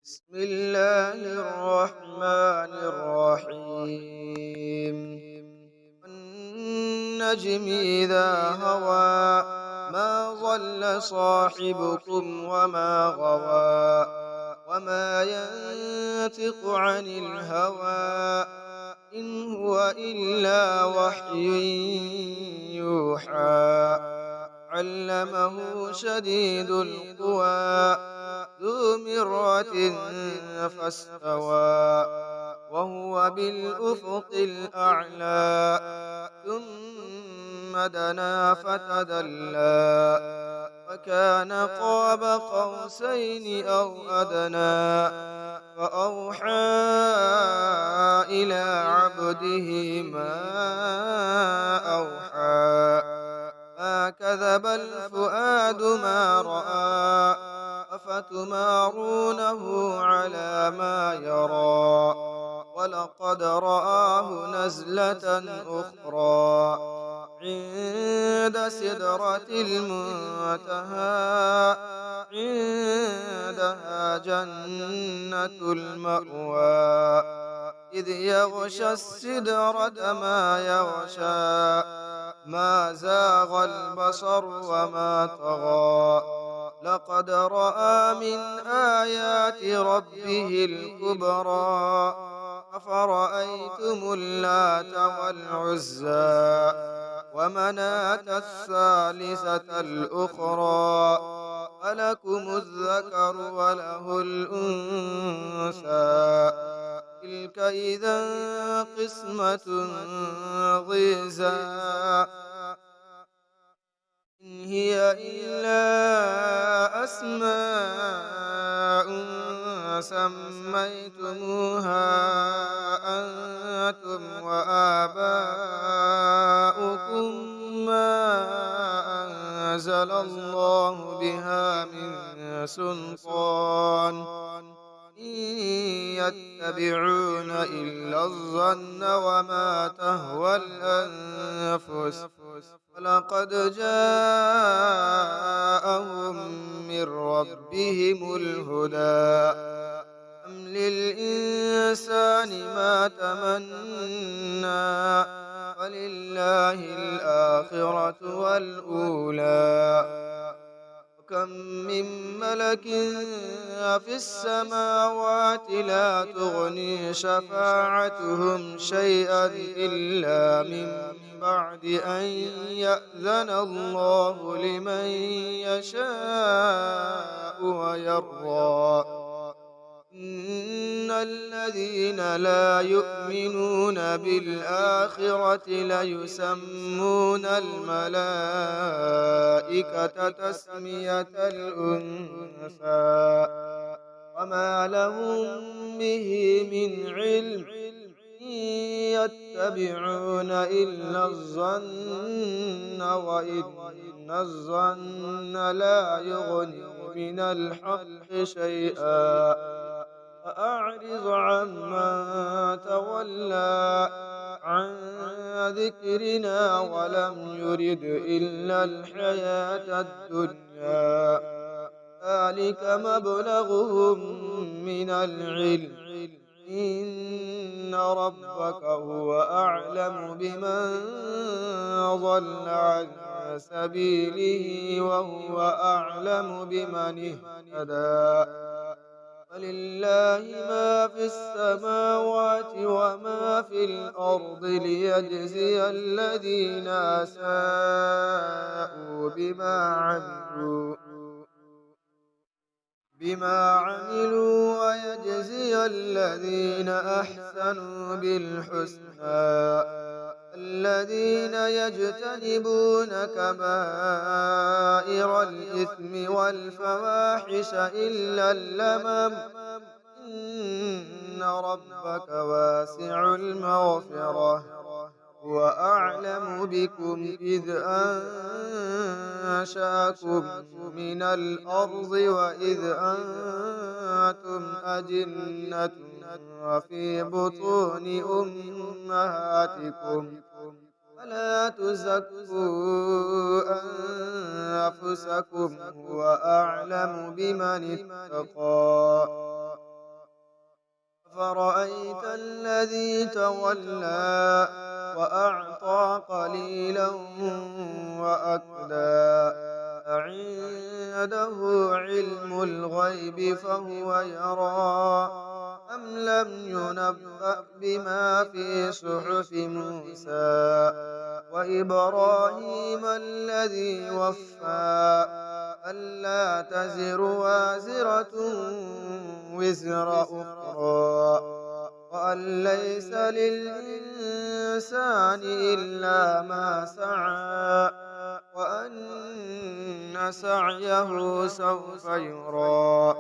بسم الله الرحمن الرحيم. والنجم إذا هوى ما ضل صاحبكم وما غوى وما ينطق عن الهوى إن هو إلا وحي يوحى. علمه شديد القوى ذو مرة فاستوى وهو بالأفق الأعلى ثم دنا فتدلى فكان قاب قوسين أو أدنى فأوحى إلى عبده ما أوحى. ما كذب الفؤاد ما رأى أفتمارونه على ما يرى ولقد رآه نزلة أخرى عند سدرة المنتهى عندها جنة المأوى إذ يغشى السدرة ما يغشى ما زاغ البصر وما طغى لقد رأى من آيات ربه الكبرى أفرأيتم اللات والعزى ومناة الثالثة الأخرى ألكم الذكر وله الأنثى تلك إذا قسمة ضيزى إن هي إلا أسماء سميتموها أنتم وآباؤكم ما أنزل الله بها من سلطان إن يتبعون إلا الظن وما تهوى الأنفس ولقد جاءهم من ربهم الهدى أم للإنسان ما تمنى ولله الآخرة والأولى وكم من ملك في السماوات لا تغني شفاعتهم شيئا إلا من بعد أن يأذن الله لمن يشاء ويرضى إن الذين لا يؤمنون بالآخرة ليسمون الملائكة تسمية الأنثى وما لهم به من علم إن يتبعون إلا الظن وإن الظن لا يغني من الحق شيئا فأعرض عمن تولى عن ذكرنا ولم يرد إلا الحياة الدنيا ذلك مبلغهم من العلم إن ربك هو أعلم بمن ضل عن سبيله وهو أعلم بمن اهتدى ولله ما في السماوات وما في الأرض ليجزي الذين أساءوا بما عملوا ويجزي الذين أحسنوا بالحسنى الذين يجتنبون كبائر الإثم والفواحش إلا اللمم إن ربك واسع المغفرة هو أعلم بكم إذ أنشأكم من الأرض وإذ أنتم أجنة وفي بطون أمهاتكم فلا تزكوا أنفسكم هو أعلم بمن اتقى أفرأيت الذي تولى وأعطى قليلا وأكدى أعنده علم الغيب فهو يرى أم لم ينبأ بما في صحف موسى وإبراهيم الذي وفى ألا تزر وازرة وزر أخرى وأن ليس للإنسان إلا ما سعى وأن سعيه سوف يرى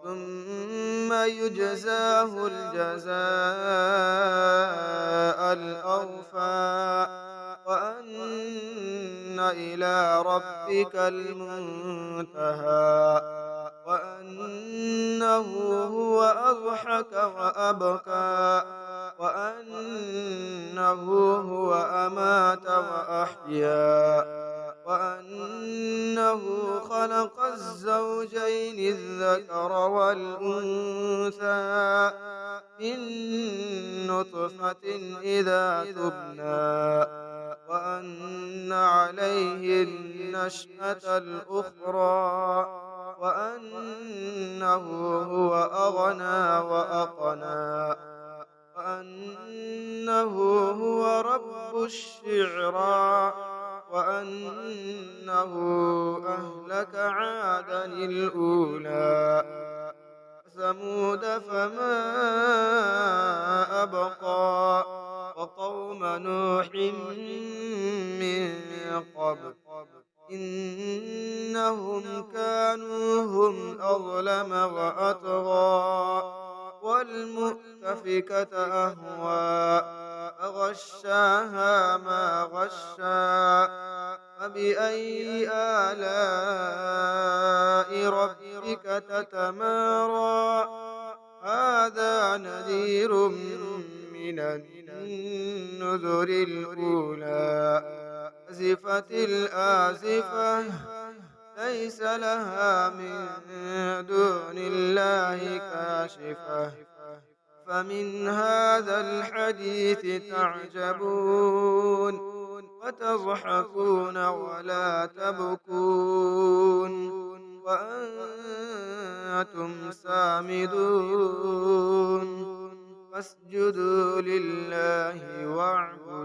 ثم يجزاه الجزاء الأوفى وأن إلى ربك المنتهى وأنه هو أضحك وأبكى وأنه هو أمات وأحيا وأنه خلق الزوجين الذكر والأنثى من نطفة إذا تبنى وأن عليه النشأة الأخرى وأنه هو أغنى وأقنى وأنه هو رب الشعرى وأنه أهلك عادا الأولى ثمود فما أبقى وقوم نوح من قبل إنهم كانوا هم أظلم وأطغى والمؤتفكة أهوى فغشاها ما غشى فبأي آلاء ربك تتمارى هذا نذير من النذر الأولى أزفت الآزفة ليس لها من دون الله كاشفة فمن هذا الحديث تعجبون وتضحكون ولا تبكون وأنتم سامدون فاسجدوا لله واعبدوا